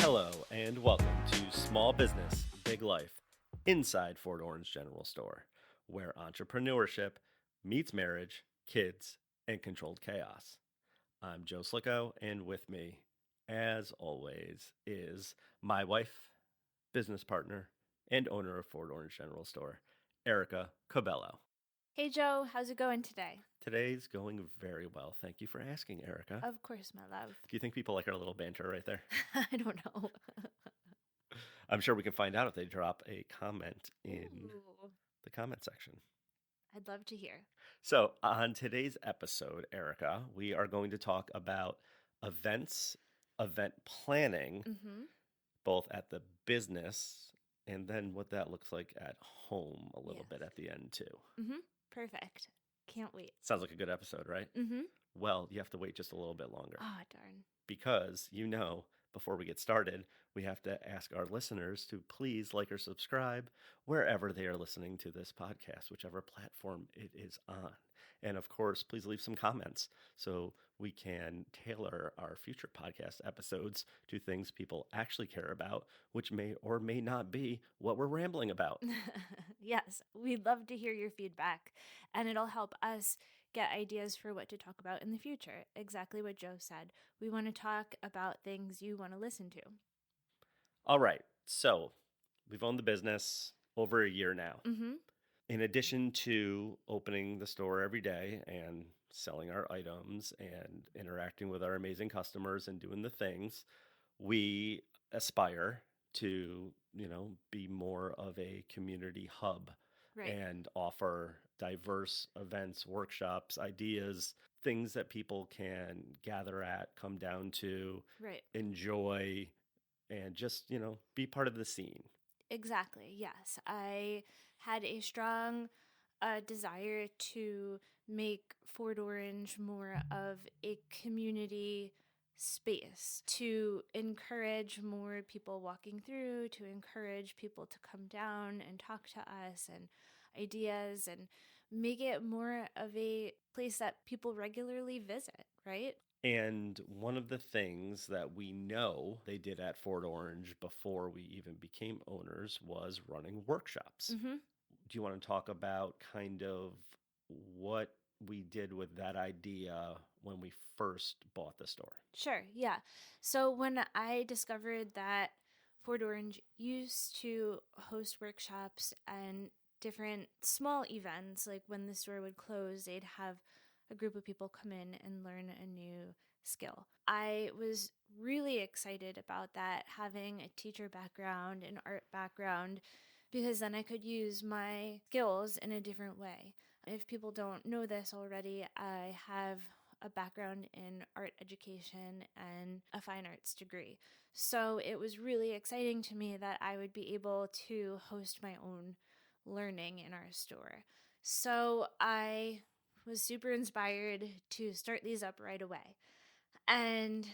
Hello and welcome to Small Business, Big Life inside Fort Orange General Store, where entrepreneurship meets marriage, kids, and controlled chaos. I'm Joe Slichko, and with me, as always, is my wife, business partner, and owner of Fort Orange General Store, Erica Cubello. Hey Joe, how's it going today? Today's going very well. Thank you for asking, Erica. Of course, my love. Do you think people like our little banter right there? I don't know. I'm sure we can find out if they drop a comment in Ooh, the comment section. I'd love to hear. So, on today's episode, Erica, we are going to talk about events, event planning, Mm-hmm. both at the business and then what that looks like at home a little bit Yes. at the end, too. Mm-hmm. Perfect. Can't wait. Sounds like a good episode, right? Mm-hmm. Well, you have to wait just a little bit longer Ah, darn. because, before we get started, we have to ask our listeners to please like or subscribe wherever they are listening to this podcast, whichever platform it is on. And of course, please leave some comments so we can tailor our future podcast episodes to things people actually care about, which may or may not be what we're rambling about. Yes, we'd love to hear your feedback, and it'll help us get ideas for what to talk about in the future. Exactly what Joe said. We want to talk about things you want to listen to. All right. So we've owned the business over a year now. Mm-hmm. In addition to opening the store every day and selling our items and interacting with our amazing customers and doing the things, we aspire to, be more of a community hub Right. and offer diverse events, workshops, ideas, things that people can gather at, come down to, Right. enjoy, and just, be part of the scene. Exactly. Yes. I had a strong desire to make Fort Orange more of a community space, to encourage more people walking through, to encourage people to come down and talk to us and ideas and make it more of a place that people regularly visit, right? And one of the things that we know they did at Fort Orange before we even became owners was running workshops. Mm-hmm. Do you want to talk about kind of what we did with that idea when we first bought the store? Sure, yeah. So when I discovered that Fort Orange used to host workshops and different small events, like when the store would close, they'd have a group of people come in and learn a new skill. I was really excited about that, having a teacher background, an art background, because then I could use my skills in a different way. If people don't know this already, I have a background in art education and a fine arts degree. So it was really exciting to me that I would be able to host my own learning in our store. So I was super inspired to start these up right away. And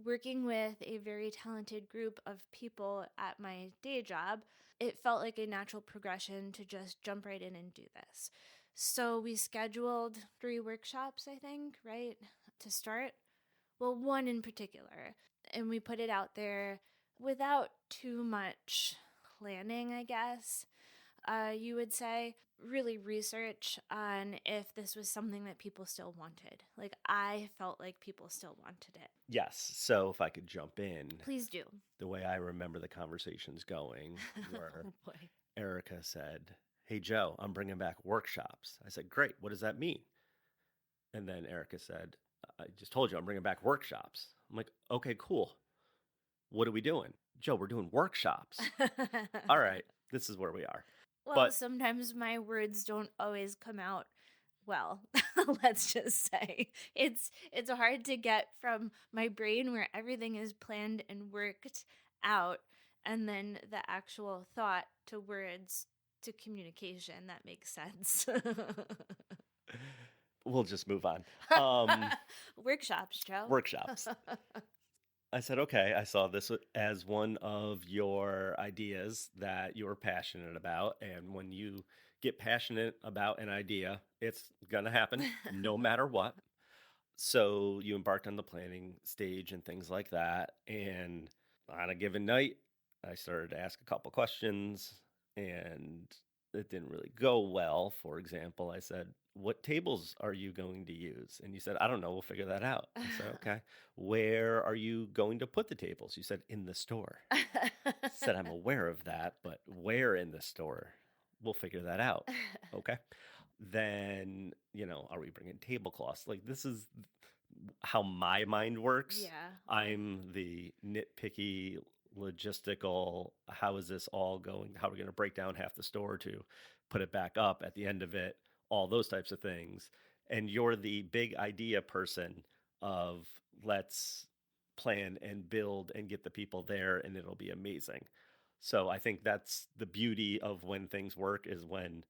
working with a very talented group of people at my day job, it felt like a natural progression to just jump right in and do this. So we scheduled 3 workshops, I think, right, to start. Well, one in particular. And we put it out there without too much planning, I guess. You would say, really research on if this was something that people still wanted. Like, I felt like people still wanted it. Yes. So if I could jump in, Please do. the way I remember the conversations going were Oh boy. Erica said, "Hey, Joe, I'm bringing back workshops." I said, "Great. What does that mean?" And then Erica said, "I just told you I'm bringing back workshops." I'm like, "Okay, cool. What are we doing?" "Joe, we're doing workshops." All right, this is where we are. Well, But sometimes my words don't always come out well. Let's just say it's hard to get from my brain where everything is planned and worked out and then the actual thought to words to communication that makes sense. we'll just move on. Um, Workshops, Joe. workshops. I said, okay, I saw this as one of your ideas that you're passionate about. And when you get passionate about an idea, it's going to happen no matter what. So you embarked on the planning stage and things like that. And on a given night, I started to ask a couple questions and it didn't really go well. For example, I said, "What tables are you going to use?" And you said, "I don't know. We'll figure that out." I said, "Okay. Where are you going to put the tables?" You said, "In the store." I said, "I'm aware of that, but where in the store? We'll figure that out." Okay. Then, are we bringing tablecloths? Like, this is how my mind works. Yeah. I'm the nitpicky, logistical, how is this all going? How are we going to break down half the store to put it back up at the end of it? All those types of things. And you're the big idea person of let's plan and build and get the people there and it'll be amazing. So I think that's the beauty of when things work is when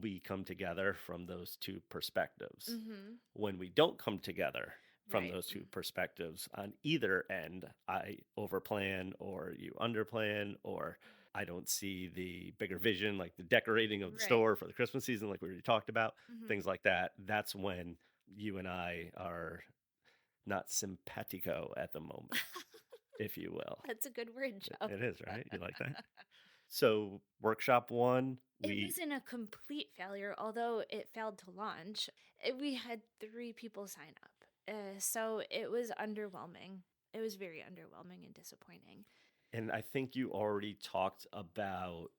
we come together from those two perspectives. Mm-hmm. When we don't come together from Right. those two perspectives on either end, I overplan or you underplan, or I don't see the bigger vision, like the decorating of the Right. store for the Christmas season, like we already talked about, Mm-hmm. things like that. That's when you and I are not simpatico at the moment, if you will. That's a good word, Joe. It is, right? You like that? So, workshop one, It wasn't a complete failure, although it failed to launch. We had 3 people sign up. So it was underwhelming. It was very underwhelming and disappointing. and I think you already talked about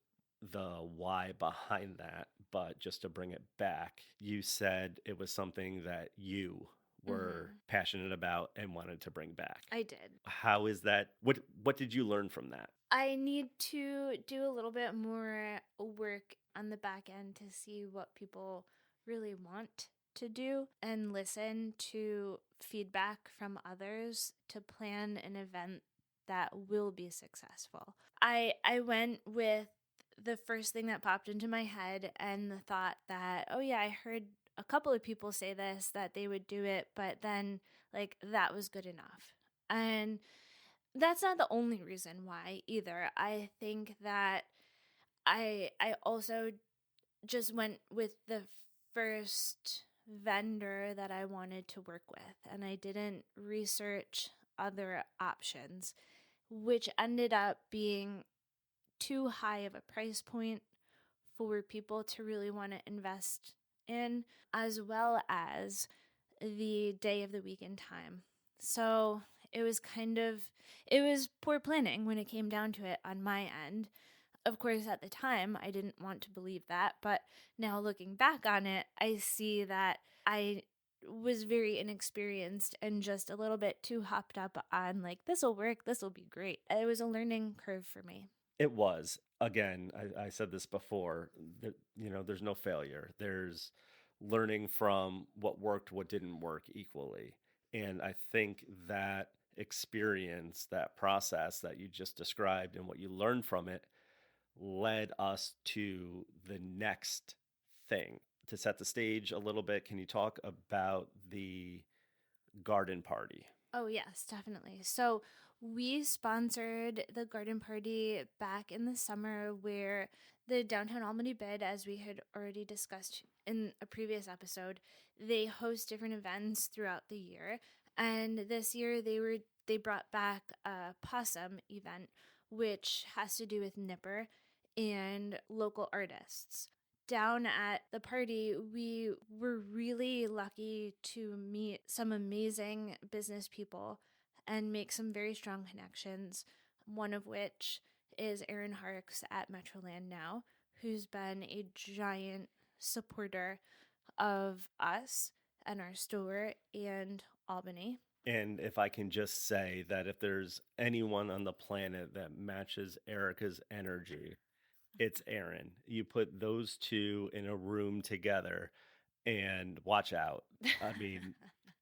the why behind that, but just to bring it back, you said it was something that you were passionate about and wanted to bring back. I did. How is that? What did you learn from that? I need to do a little bit more work on the back end to see what people really want to do and listen to feedback from others to plan an event that will be successful. I went with the first thing that popped into my head and the thought that, oh yeah, I heard a couple of people say this, that they would do it, but then like that was good enough. And that's not the only reason why either. I think that I also just went with the first vendor that I wanted to work with and I didn't research other options, which ended up being too high of a price point for people to really want to invest in, as well as the day of the week and time. So it was it was poor planning when it came down to it on my end. Of course, at the time, I didn't want to believe that, but now looking back on it, I see that I was very inexperienced and just a little bit too hopped up on like, this will work, this will be great. It was a learning curve for me. It was. Again, I said this before, that, there's no failure. There's learning from what worked, what didn't work equally. And I think that experience, that process that you just described and what you learned from it led us to the next thing. To set the stage a little bit, can you talk about the garden party? Oh, yes, definitely. So, we sponsored the garden party back in the summer where the Downtown Albany Bid, as we had already discussed in a previous episode, they host different events throughout the year. And this year they brought back a possum event, which has to do with Nipper and local artists. Down at the party, we were really lucky to meet some amazing business people and make some very strong connections. One of which is Aaron Harks at Metroland now, who's been a giant supporter of us and our store and Albany. And if I can just say that if there's anyone on the planet that matches Erica's energy, it's Aaron. You put those two in a room together and watch out. I mean,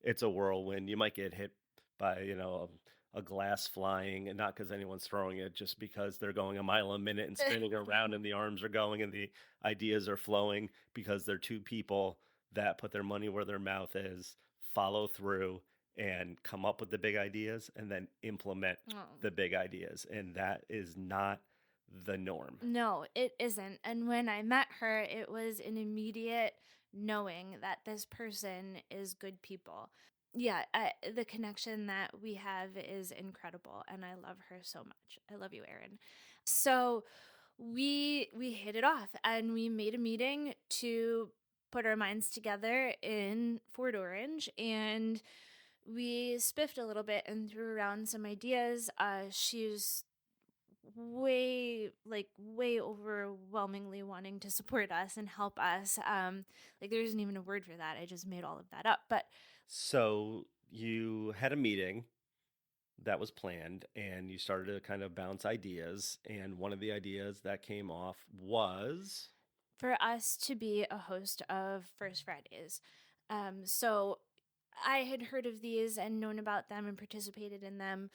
it's a whirlwind. You might get hit by, a glass flying, and not because anyone's throwing it, just because they're going a mile a minute and spinning around and the arms are going and the ideas are flowing because they're two people that put their money where their mouth is, follow through and come up with the big ideas and then implement the big ideas. And that is not the norm. No, it isn't. And when I met her, it was an immediate knowing that this person is good people. Yeah, the connection that we have is incredible, and I love her so much. I love you, Erin. So we hit it off, and we made a meeting to put our minds together in Fort Orange, and we spiffed a little bit and threw around some ideas. She's way overwhelmingly wanting to support us and help us. Like there isn't even a word for that. I just made all of that up. But So you had a meeting that was planned and you started to kind of bounce ideas. And one of the ideas that came off was for us to be a host of First Fridays. So I had heard of these and known about them and participated in them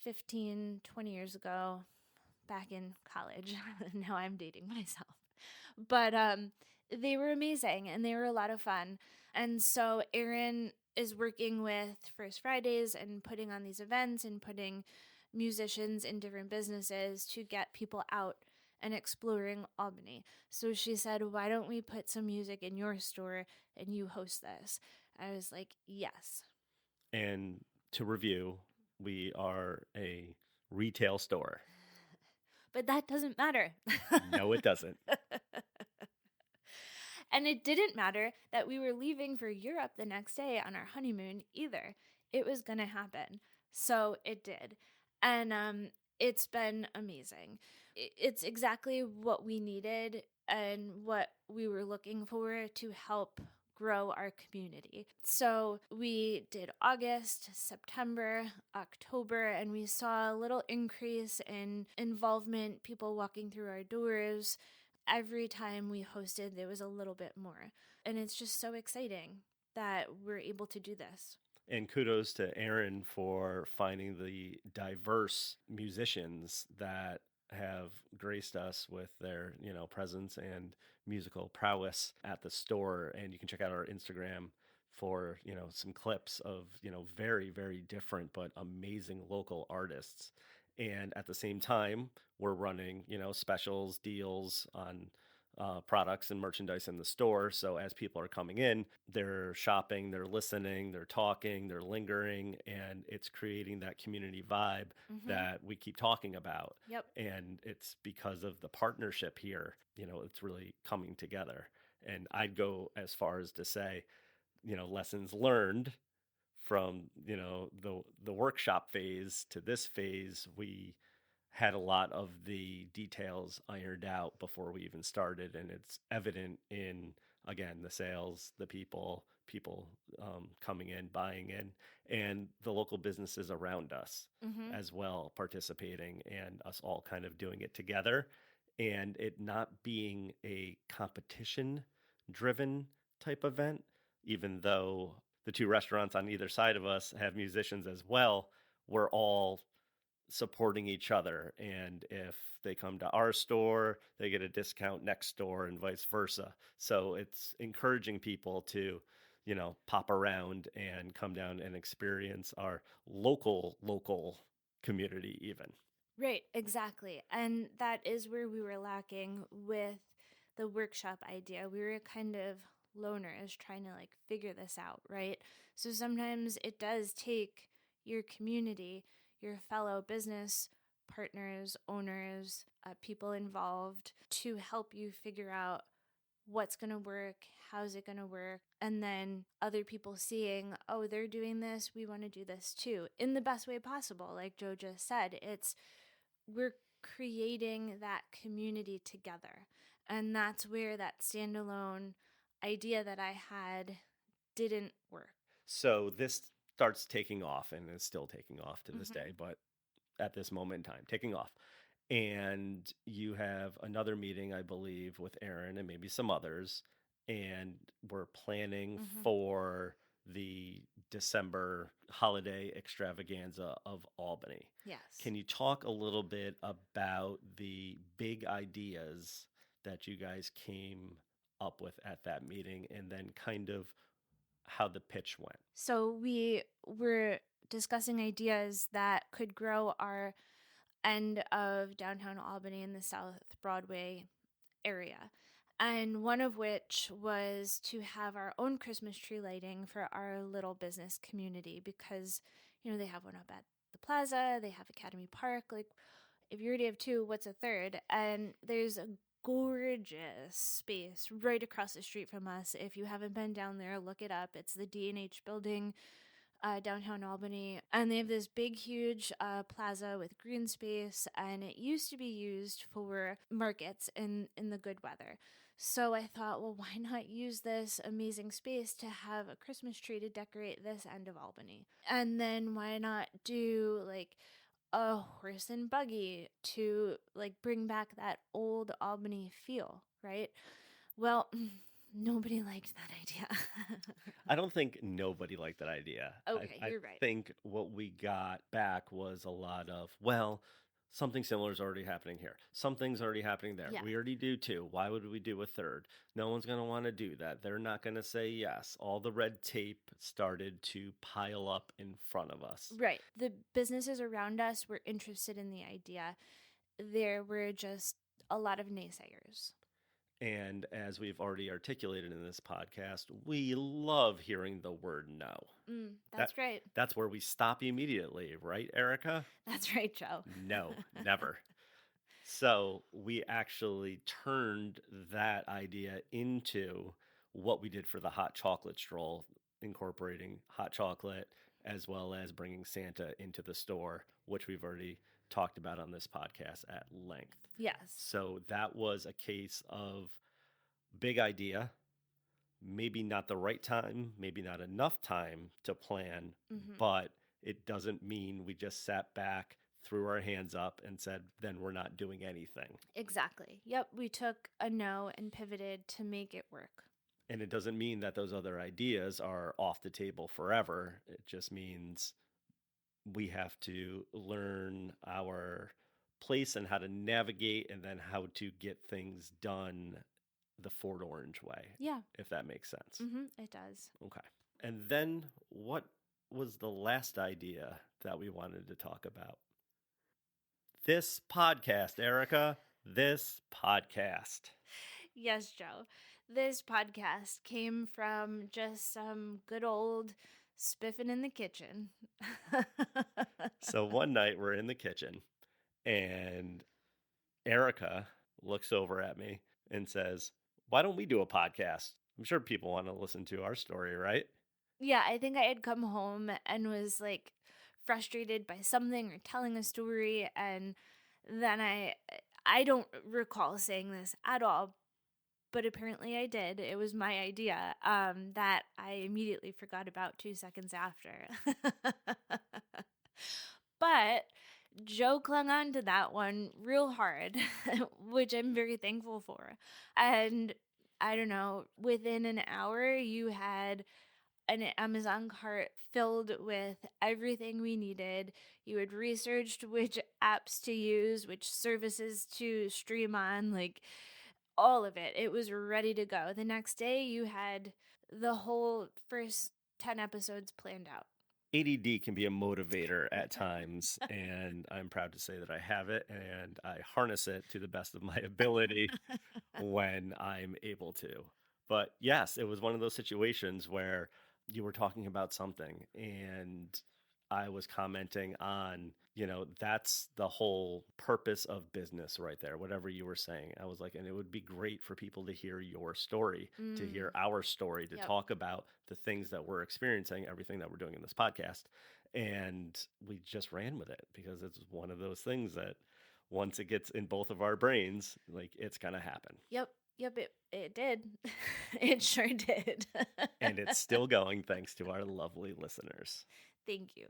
15, 20 years ago, back in college. Now I'm dating myself. But they were amazing and they were a lot of fun. And so Erin is working with First Fridays and putting on these events and putting musicians in different businesses to get people out and exploring Albany. So she said, "Why don't we put some music in your store and you host this?" I was like, "Yes." and to review, we are a retail store. But that doesn't matter. No, it doesn't. And it didn't matter that we were leaving for Europe the next day on our honeymoon either. It was going to happen. So it did. And it's been amazing. It's exactly what we needed and what we were looking for to help grow our community. So we did August, September, October, and we saw a little increase in involvement, people walking through our doors. Every time we hosted, there was a little bit more. And it's just so exciting that we're able to do this. And kudos to Erin for finding the diverse musicians that have graced us with their, presence and musical prowess at the store. And you can check out our Instagram for, some clips of, very, very different but amazing local artists. And at the same time, we're running, specials, deals on products and merchandise in the store. So as people are coming in, they're shopping, they're listening, they're talking, they're lingering, and it's creating that community vibe that we keep talking about. Yep. And it's because of the partnership here, it's really coming together. And I'd go as far as to say, lessons learned from, the workshop phase to this phase, we had a lot of the details ironed out before we even started, and it's evident in, again, the sales, the people coming in, buying in, and the local businesses around us as well participating, and us all kind of doing it together, and it not being a competition driven type event, even though the two restaurants on either side of us have musicians as well. We're all supporting each other, and if they come to our store, they get a discount next door and vice versa. So it's encouraging people to, pop around and come down and experience our local community even. Right, exactly. And that is where we were lacking with the workshop idea. We were kind of loners trying to like figure this out, right? So sometimes it does take your community, your fellow business partners, owners, people involved to help you figure out what's going to work, how's it going to work, and then other people seeing, oh, they're doing this, we want to do this too, in the best way possible. Like Joe just said, we're creating that community together. And that's where that standalone idea that I had didn't work. So this starts taking off, and it's still taking off to this day, but at this moment in time, taking off. And you have another meeting, I believe, with Erin and maybe some others, and we're planning for the December holiday extravaganza of Albany. Yes. Can you talk a little bit about the big ideas that you guys came up with at that meeting, and then kind of how the pitch went? So we were discussing ideas that could grow our end of downtown Albany in the South Broadway area. And one of which was to have our own Christmas tree lighting for our little business community because, they have one up at the plaza, they have Academy Park. Like, if you already have two, what's a third? And there's a gorgeous space right across the street from us. If you haven't been down there, look it up. It's the D&H building, downtown Albany. And they have this big, huge plaza with green space. And it used to be used for markets in the good weather. So I thought, well, why not use this amazing space to have a Christmas tree to decorate this end of Albany? And then why not do like a horse and buggy to like bring back that old Albany feel, right? Well, nobody liked that idea. I don't think nobody liked that idea. Okay, I you're right. think what we got back was a lot of, well, something similar is already happening here. Something's already happening there. Yeah. We already do two. Why would we do a third? No one's going to want to do that. They're not going to say yes. All the red tape started to pile up in front of us. Right. The businesses around us were interested in the idea. There were just a lot of naysayers. And as we've already articulated in this podcast, we love hearing the word no. That's right. That's where we stop immediately, right, Erica? That's right, Joe. No, never. So we actually turned that idea into what we did for the hot chocolate stroll, incorporating hot chocolate as well as bringing Santa into the store, which we've already talked about on this podcast at length. Yes. So that was a case of big idea, maybe not the right time, maybe not enough time to plan, but it doesn't mean we just sat back, threw our hands up and said, then we're not doing anything. Exactly. Yep. We took a no and pivoted to make it work. And it doesn't mean that those other ideas are off the table forever. It just means we have to learn our place and how to navigate and then how to get things done the Fort Orange way. Yeah. If that makes sense. It does. Okay. And then what was the last idea that we wanted to talk about? This podcast, Erica. This podcast. Yes, Joe. This podcast came from just some good old spiffing in the kitchen. So one night we're in the kitchen and Erica looks over at me and says, why don't we do a podcast? I'm sure people want to listen to our story, right? Yeah, I think I had come home and was like frustrated by something or telling a story, and then I don't recall saying this at all, but apparently I did. It was my idea that I immediately forgot about 2 seconds after. But Joe clung on to that one real hard, which I'm very thankful for. And I don't know, within an hour, you had an Amazon cart filled with everything we needed. You had researched which apps to use, which services to stream on, like all of it. It was ready to go. The next day, you had the whole first 10 episodes planned out. ADD can be a motivator at times, and I'm proud to say that I have it, and I harness it to the best of my ability when I'm able to. But yes, it was one of those situations where you were talking about something, and I was commenting on, that's the whole purpose of business right there, whatever you were saying. I was like, and it would be great for people to hear your story, to hear our story, to talk about the things that we're experiencing, everything that we're doing in this podcast. And we just ran with it because it's one of those things that once it gets in both of our brains, like it's going to happen. Yep, it did. It sure did. And it's still going thanks to our lovely listeners. Thank you.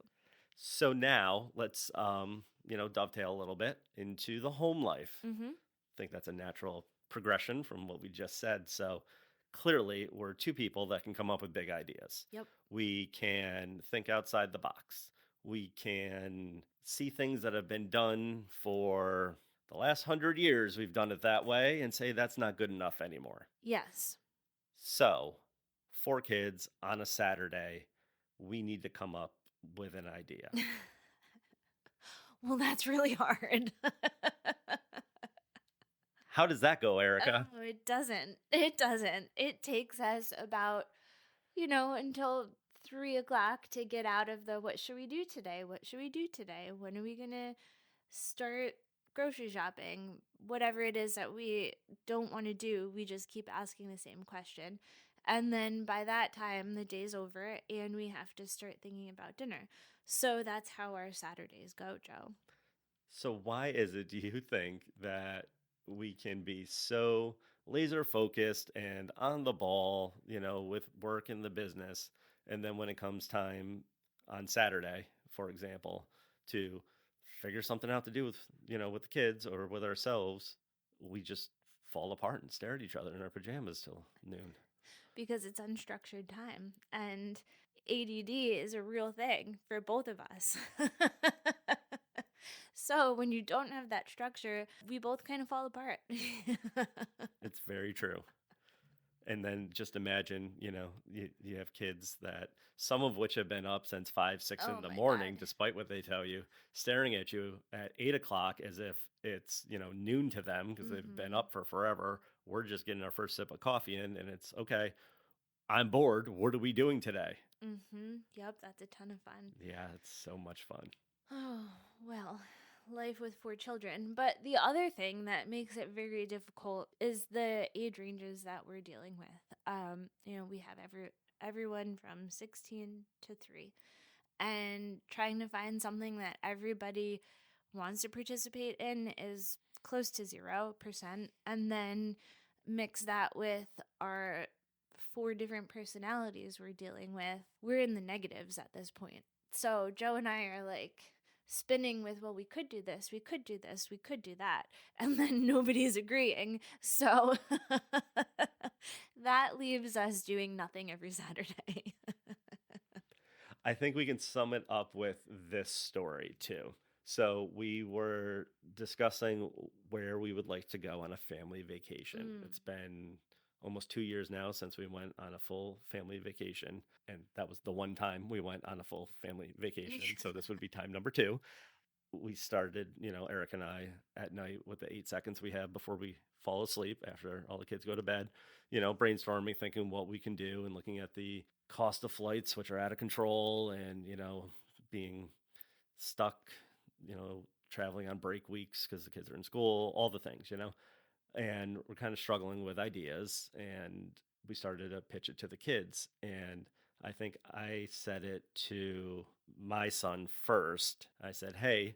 So now let's, dovetail a little bit into the home life. I think that's a natural progression from what we just said. So clearly we're two people that can come up with big ideas. Yep. We can think outside the box. We can see things that have been done for the last 100 years. We've done it that way and say that's not good enough anymore. Yes. So 4 kids on a Saturday, we need to come up with an idea. Well, that's really hard. How does that go, Erica? Oh, it doesn't. It doesn't. It takes us about, until 3 o'clock to get out of the what should we do today? What should we do today? When are we going to start grocery shopping? Whatever it is that we don't want to do, we just keep asking the same question. And then by that time, the day's over and we have to start thinking about dinner. So that's how our Saturdays go, Joe. So why is it, do you think, that we can be so laser focused and on the ball, with work in the business, and then when it comes time on Saturday, for example, to figure something out to do with, with the kids or with ourselves, we just fall apart and stare at each other in our pajamas till noon? Because it's unstructured time. And ADD is a real thing for both of us. So when you don't have that structure, we both kind of fall apart. It's very true. And then just imagine, you have kids that some of which have been up since 5, 6 Oh in the my morning, God. despite what they tell you, staring at you at 8 o'clock as if it's, noon to them because they've been up for forever. We're just getting our first sip of coffee in, and it's okay. I'm bored. What are we doing today? Yep, that's a ton of fun. Yeah, it's so much fun. Oh, well, life with 4 children. But the other thing that makes it very difficult is the age ranges that we're dealing with. We have everyone from 16 to 3, and trying to find something that everybody wants to participate in is close to 0%. And then mix that with our 4 different personalities we're dealing with, we're in the negatives at this point. So Joe and I are like spinning with, well, we could do this, we could do this, we could do that. And then nobody's agreeing. So that leaves us doing nothing every Saturday. I think we can sum it up with this story too. So we were discussing where we would like to go on a family vacation. It's been almost 2 years now since we went on a full family vacation. And that was the one time we went on a full family vacation. So this would be time number 2. We started, Eric and I at night with the 8 seconds we have before we fall asleep after all the kids go to bed, brainstorming, thinking what we can do and looking at the cost of flights, which are out of control, and, being stuck, traveling on break weeks because the kids are in school, all the things, and we're kind of struggling with ideas. And we started to pitch it to the kids. And I think I said it to my son first. I said, hey,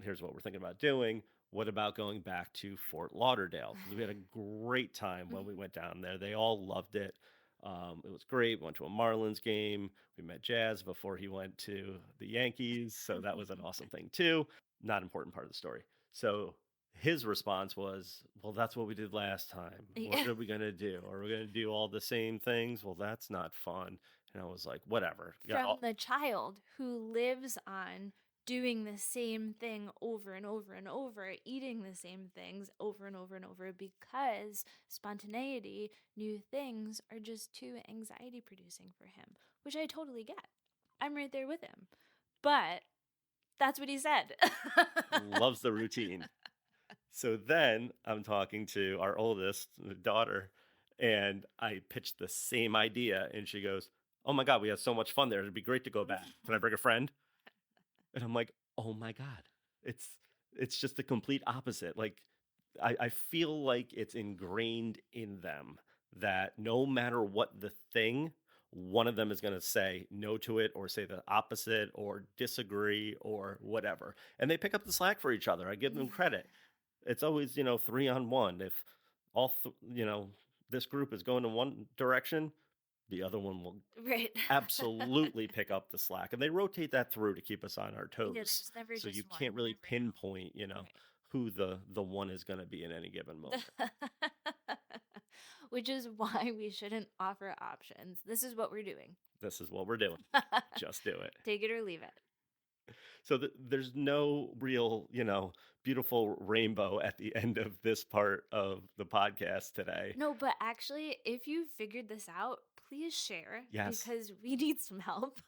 here's what we're thinking about doing. What about going back to Fort Lauderdale? Because we had a great time when we went down there. They all loved it. It was great. We went to a Marlins game. We met Jazz before he went to the Yankees. So that was an awesome thing too. Not important part of the story. So his response was, well, that's what we did last time. What are we going to do? Are we going to do all the same things? Well, that's not fun. And I was like, whatever. From the child who lives on doing the same thing over and over and over, eating the same things over and over and over, because spontaneity, new things are just too anxiety producing for him, which I totally get. I'm right there with him. But that's what he said. Loves the routine. So then I'm talking to our oldest daughter, and I pitched the same idea, and she goes, oh my God, we had so much fun there. It'd be great to go back. Can I bring a friend? And I'm like, oh my God, it's just the complete opposite. Like, I feel like it's ingrained in them that no matter what the thing, one of them is going to say no to it or say the opposite or disagree or whatever. And they pick up the slack for each other. I give them credit. It's always, 3-on-1. If this group is going in one direction, the other one will absolutely pick up the slack. And they rotate that through to keep us on our toes. there's never So just you one, can't really never know. pinpoint, who the one is going to be in any given moment. Which is why we shouldn't offer options. This is what we're doing. This is what we're doing. Just do it. Take it or leave it. So there's no real, beautiful rainbow at the end of this part of the podcast today. No, but actually, if you figured this out, please share. Yes. Because we need some help.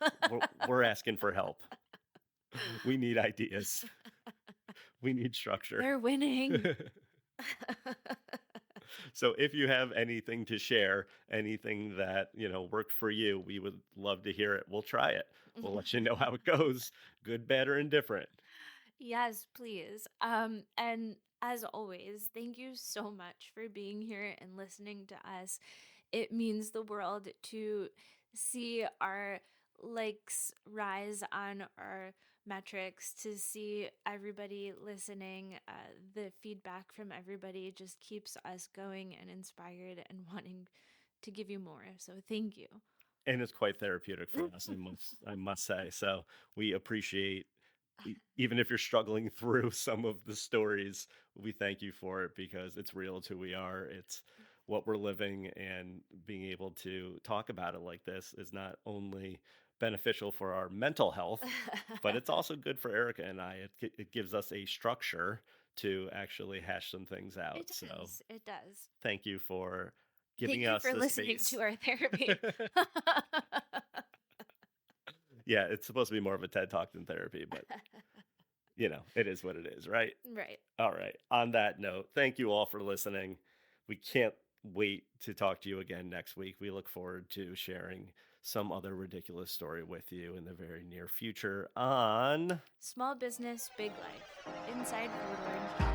We're asking for help. We need ideas. We need structure. They're winning. So if you have anything to share, anything that, worked for you, we would love to hear it. We'll try it. We'll let you know how it goes, good, bad, or indifferent. Yes, please. And as always, thank you so much for being here and listening to us. It means the world to see our likes rise on our metrics, to see everybody listening. The feedback from everybody just keeps us going and inspired and wanting to give you more. So thank you. And it's quite therapeutic for us, I must say. So we appreciate, even if you're struggling through some of the stories, we thank you for it because it's real. It's who we are. It's what we're living, and being able to talk about it like this is not only beneficial for our mental health, but it's also good for Erica and I. It gives us a structure to actually hash some things out. It So does. It does. thank you for Thank giving you us for the listening space. to our therapy. Yeah, it's supposed to be more of a TED Talk than therapy, but it is what it is, right? Right. All right. On that note, thank you all for listening. We can't wait to talk to you again next week. We look forward to sharing some other ridiculous story with you in the very near future on Small business, big life. Inside Fort Orange.